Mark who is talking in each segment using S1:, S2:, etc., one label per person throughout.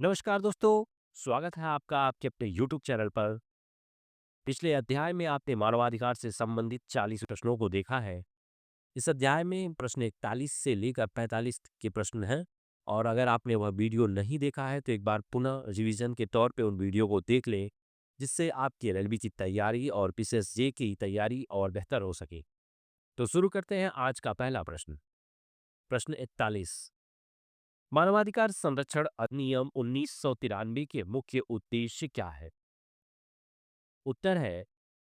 S1: नमस्कार दोस्तों, स्वागत है आपका आपके अपने YouTube चैनल पर। पिछले अध्याय में आपने मानवाधिकार से संबंधित 40 प्रश्नों को देखा है। इस अध्याय में प्रश्न 41 से लेकर 45 के प्रश्न हैं और अगर आपने वह वीडियो नहीं देखा है तो एक बार पुनः रिवीजन के तौर पे उन वीडियो को देख लें, जिससे आपकी एलएलबी की तैयारी और पीसीएसजे की तैयारी और बेहतर हो सके। तो शुरू करते हैं आज का पहला प्रश्न। प्रश्न 41। मानवाधिकार संरक्षण अधिनियम 1993 के मुख्य उद्देश्य क्या है? उत्तर है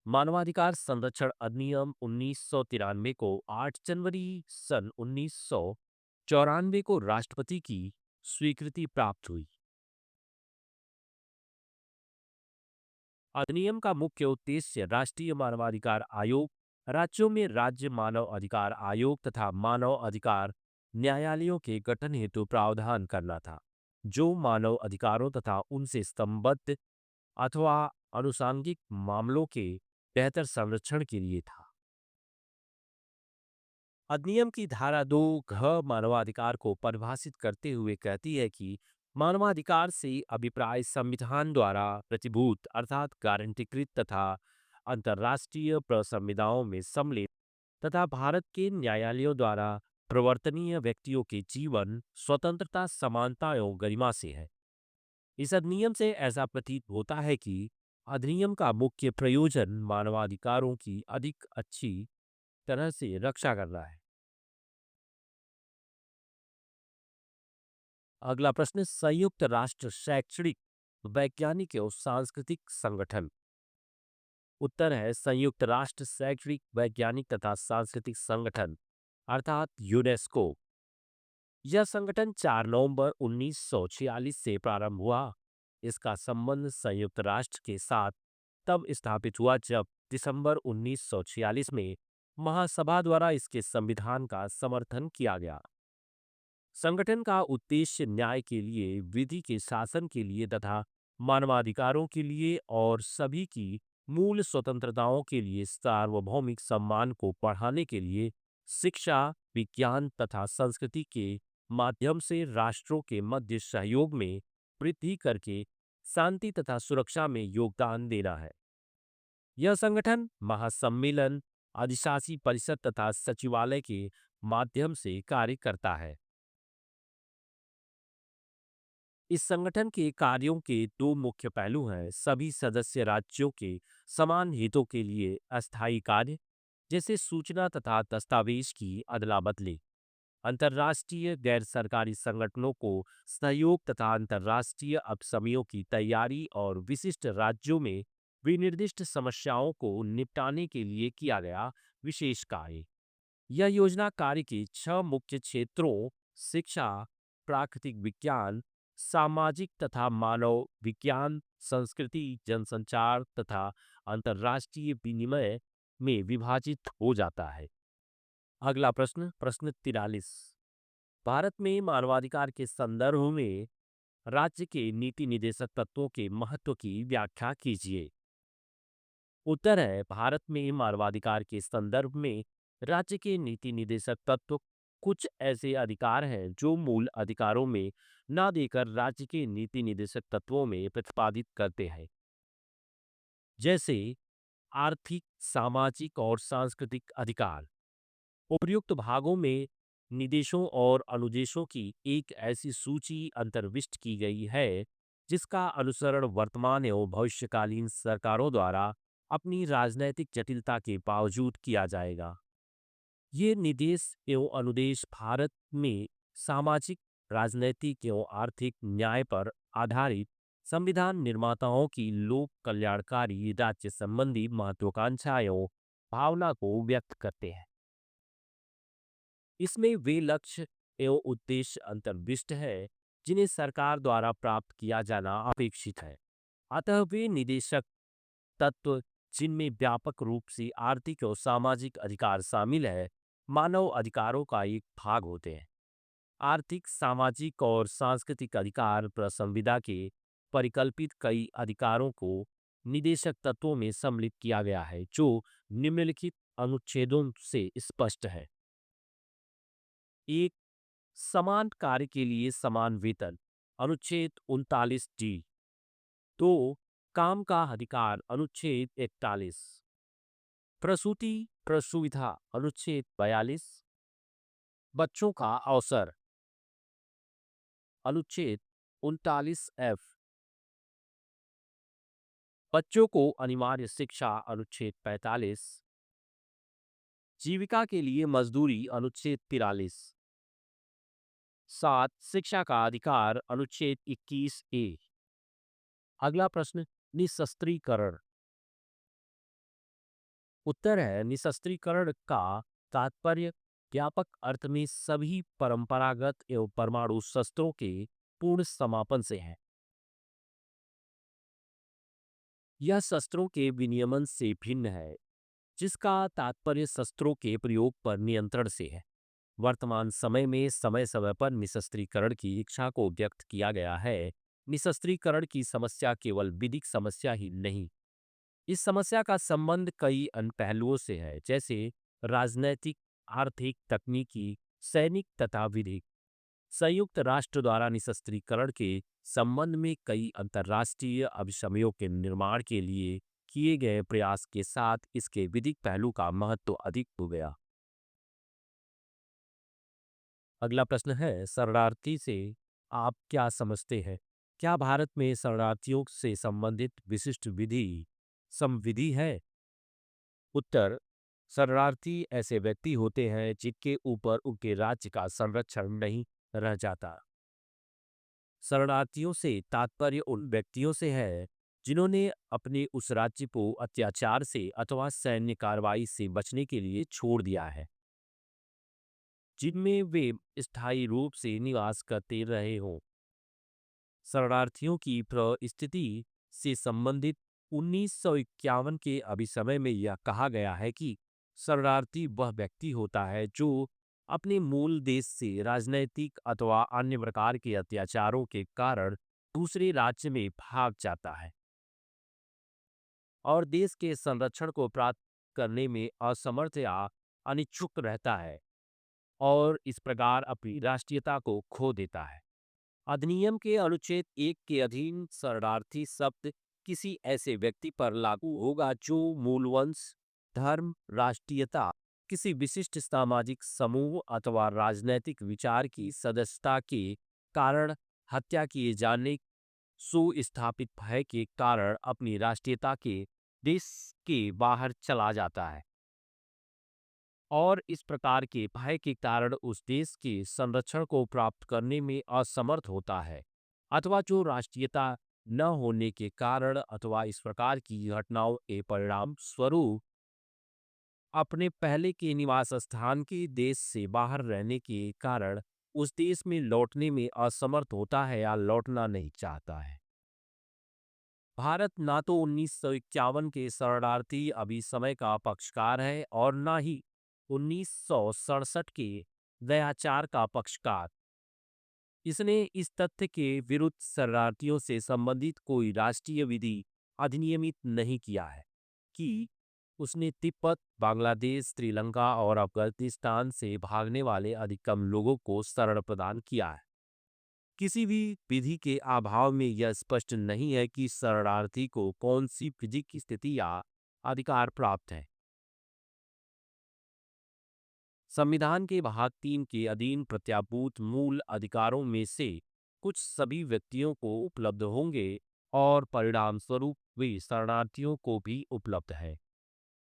S1: मानवाधिकार संरक्षण अधिनियम 1993 को 8 जनवरी सन 1994 को राष्ट्रपति की स्वीकृति प्राप्त हुई। अधिनियम का मुख्य उद्देश्य राष्ट्रीय मानवाधिकार आयोग, राज्यों में राज्य मानव अधिकार आयोग तथा मानव अधिकार न्यायालयों के गठन हेतु प्रावधान करना था, जो मानव अधिकारों तथा उनसे संबद्ध अथवा आनुषंगिक मामलों के बेहतर संरक्षण के लिए था। अधिनियम की धारा 2 घ मानवाधिकार को परिभाषित करते हुए कहती है कि मानवाधिकार से अभिप्राय संविधान द्वारा प्रतिभूत अर्थात गारंटीकृत तथा अंतर्राष्ट्रीय प्रसंविधाओं में सम्मिलित तथा भारत के न्यायालयों द्वारा प्रवर्तनीय व्यक्तियों के जीवन, स्वतंत्रता, समानता एवं गरिमा से है। इस अधिनियम से ऐसा प्रतीत होता है कि अधिनियम का मुख्य प्रयोजन मानवाधिकारों की अधिक अच्छी तरह से रक्षा करना है। अगला प्रश्न, संयुक्त राष्ट्र शैक्षणिक, वैज्ञानिक एवं सांस्कृतिक संगठन। उत्तर है संयुक्त राष्ट्र शैक्षणिक, वैज्ञानिक तथा सांस्कृतिक संगठन अर्थात यूनेस्को। यह संगठन 4 नवंबर 1946 से प्रारंभ हुआ। इसका संबंध संयुक्त राष्ट्र के साथ तब स्थापित हुआ जब दिसंबर 1946 में महासभा द्वारा इसके संविधान का समर्थन किया गया। संगठन का उद्देश्य न्याय के लिए, विधि के शासन के लिए तथा मानवाधिकारों के लिए और सभी की मूल स्वतंत्रताओं के लिए सार्वभौमिक सम्मान को बढ़ाने के लिए शिक्षा, विज्ञान तथा संस्कृति के माध्यम से राष्ट्रों के मध्य सहयोग में वृद्धि करके शांति तथा सुरक्षा में योगदान देना है। यह संगठन महासम्मेलन, अधिशासी परिषद तथा सचिवालय के माध्यम से कार्य करता है। इस संगठन के कार्यों के दो मुख्य पहलू हैं। सभी सदस्य राज्यों के समान हितों के लिए अस्थायी कार्य, जैसे सूचना तथा दस्तावेज की अदला बदली, अंतर्राष्ट्रीय गैर सरकारी संगठनों को सहयोग तथा अंतर्राष्ट्रीय उपसमियों की तैयारी और विशिष्ट राज्यों में विनिर्दिष्ट समस्याओं को निपटाने के लिए किया गया विशेष कार्य। यह योजना कार्य के 6 मुख्य क्षेत्रों शिक्षा, प्राकृतिक विज्ञान, सामाजिक तथा मानव विज्ञान, संस्कृति, जनसंचार तथा अंतर्राष्ट्रीय विनिमय में विभाजित हो जाता है। अगला प्रश्न, प्रश्न 43। भारत में मानवाधिकार के संदर्भ में राज्य के नीति निदेशक तत्वों के महत्व की व्याख्या कीजिए। उत्तर है भारत में मानवाधिकार के संदर्भ में राज्य के नीति निदेशक तत्व कुछ ऐसे अधिकार हैं जो मूल अधिकारों में न देकर राज्य के नीति निदेशक तत्वों में प्रतिपादित करते हैं, जैसे आर्थिक, सामाजिक और सांस्कृतिक अधिकार। उपर्युक्त भागों में निदेशों और अनुदेशों की एक ऐसी सूची अंतर्विष्ट की गई है जिसका अनुसरण वर्तमान एवं भविष्यकालीन सरकारों द्वारा अपनी राजनैतिक जटिलता के बावजूद किया जाएगा। ये निर्देश एवं अनुदेश भारत में सामाजिक, राजनैतिक एवं आर्थिक न्याय पर आधारित संविधान निर्माताओं की लोक कल्याणकारी राज्य संबंधी महत्वाकांक्षा एवं भावना को व्यक्त करते हैं। इसमें वे लक्ष्य एवं उद्देश्य अंतर्विष्ट है जिन्हें सरकार द्वारा प्राप्त किया जाना अपेक्षित है। अतः वे निदेशक तत्व जिनमें व्यापक रूप से आर्थिक और सामाजिक अधिकार शामिल है, मानव अधिकारों का एक भाग होते हैं। आर्थिक, सामाजिक और सांस्कृतिक अधिकार संविदा के परिकल्पित कई अधिकारों को निदेशक तत्वों में सम्मिलित किया गया है, जो निम्नलिखित अनुच्छेदों से स्पष्ट है। एक, समान कार्य के लिए समान वेतन। अनुच्छेद 39 डी। तो काम का अधिकार अनुच्छेद 41, प्रसूति प्रसुविधा अनुच्छेद 42, बच्चों का अवसर अनुच्छेद 39 एफ, बच्चों को अनिवार्य शिक्षा अनुच्छेद 45, जीविका के लिए मजदूरी अनुच्छेद 43, 7 शिक्षा का अधिकार अनुच्छेद 21 ए। अगला प्रश्न, निशस्त्रीकरण। उत्तर है, निशस्त्रीकरण का तात्पर्य व्यापक अर्थ में सभी परंपरागत एवं परमाणु शस्त्रों के पूर्ण समापन से है। यह शस्त्रों के विनियमन से भिन्न है, जिसका तात्पर्य शस्त्रों के प्रयोग पर नियंत्रण से है। वर्तमान समय में समय समय पर निशस्त्रीकरण की इच्छा को व्यक्त किया गया है। निशस्त्रीकरण की समस्या केवल विधिक समस्या ही नहीं, इस समस्या का संबंध कई अन्य पहलुओं से है, जैसे राजनैतिक, आर्थिक, तकनीकी, सैनिक तथा विधिक। संयुक्त राष्ट्र द्वारा निशस्त्रीकरण के संबंध में कई अंतर्राष्ट्रीय अभिसमयों के निर्माण के लिए किए गए प्रयास के साथ इसके विधिक पहलू का महत्व अधिक हो गया। अगला प्रश्न है, शरणार्थी से आप क्या समझते हैं? क्या भारत में शरणार्थियों से संबंधित विशिष्ट विधि संविधि है? उत्तर, शरणार्थी ऐसे व्यक्ति होते हैं जिनके ऊपर उनके राज्य का संरक्षण नहीं रह जाता। शरणार्थियों से तात्पर्य उन व्यक्तियों से है जिन्होंने अपने उस राज्य को अत्याचार से अथवा सैन्य कार्रवाई से बचने के लिए छोड़ दिया है, जिनमें वे स्थायी रूप से निवास करते रहे हों। शरणार्थियों की परिस्थिति से संबंधित 1951 के अभिसमय में यह कहा गया है कि शरणार्थी वह व्यक्ति होता है जो अपने मूल देश से राजनैतिक अथवा अन्य प्रकार के अत्याचारों के कारण दूसरे राज्य में भाग जाता है और देश के संरक्षण को प्राप्त करने में असमर्थ या अनिच्छुक रहता है और इस प्रकार अपनी राष्ट्रीयता को खो देता है। अधिनियम के अनुच्छेद 1 के अधीन शरणार्थी शब्द किसी ऐसे व्यक्ति पर लागू होगा जो मूलवंश, धर्म, राष्ट्रीयता, किसी विशिष्ट सामाजिक समूह अथवा राजनैतिक विचार की सदस्यता के कारण हत्या किए जाने सुस्थापित भय के कारण अपनी राष्ट्रीयता के देश के बाहर चला जाता है और इस प्रकार के भय के कारण उस देश के संरक्षण को प्राप्त करने में असमर्थ होता है, अथवा जो राष्ट्रीयता न होने के कारण अथवा इस प्रकार की घटनाओं के परिणाम स्वरूप अपने पहले के निवास स्थान के देश से बाहर रहने के कारण उस देश में लौटने में असमर्थ होता है या लौटना नहीं चाहता है। भारत ना तो 1951 के शरणार्थी अभिसमय का पक्षकार है और न ही 1967 के दयाचार का पक्षकार। इसने इस तथ्य के विरुद्ध शरणार्थियों से संबंधित कोई राष्ट्रीय विधि अधिनियमित नहीं किया है कि उसने तिब्बत, बांग्लादेश, श्रीलंका और अफगानिस्तान से भागने वाले अधिकतम लोगों को शरण प्रदान किया है। किसी भी विधि के अभाव में यह स्पष्ट नहीं है कि शरणार्थी को कौन सी विधिक स्थिति या अधिकार प्राप्त है। संविधान के भाग 3 के अधीन प्रत्याभूत मूल अधिकारों में से कुछ सभी व्यक्तियों को उपलब्ध होंगे और परिणाम स्वरूप वे शरणार्थियों को भी उपलब्ध है।